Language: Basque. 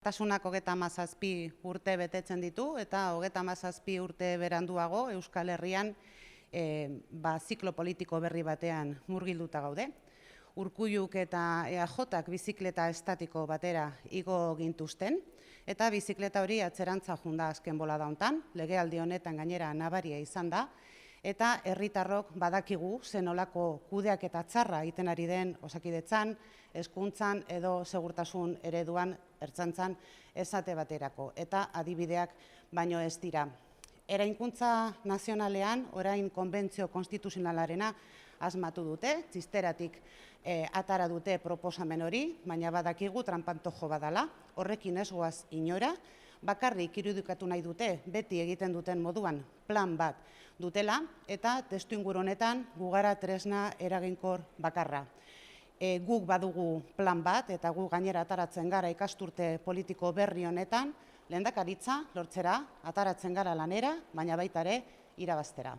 Tasunak 37 urte betetzen ditu eta 37 urte beranduago Euskal Herrian ziklo politiko berri batean murgilduta gaude. Urkulluk eta EAJak bizikleta estatiko batera igo gintuzten eta bizikleta hori atzerantza junda azken bolada hontan, legealdi honetan gainera nabaria izan da, eta herritarrok badakigu zenolako kudeaketa txarra egiten ari den Osakidetzan, hezkuntzan edo segurtasun ereduan ertzaintzan esate baterako, eta adibideak baino ez dira. Eraikuntza nazionalean, orain konbentzio konstituzionalarena asmatu dute, txisteratik atara dute proposamen hori, baina badakigu tranpantojo badala, horrekin ez goaz inora, bakarrik irudikatu nahi dute, beti egiten duten moduan plan bat dutela, eta testuinguru honetan gugara tresna eraginkor bakarra. Guk badugu plan bat, eta guk gainera ataratzen gara ikasturte politiko berri honetan, lehendakaritza lortzera, ataratzen gara lanera, baina baita ere irabaztera.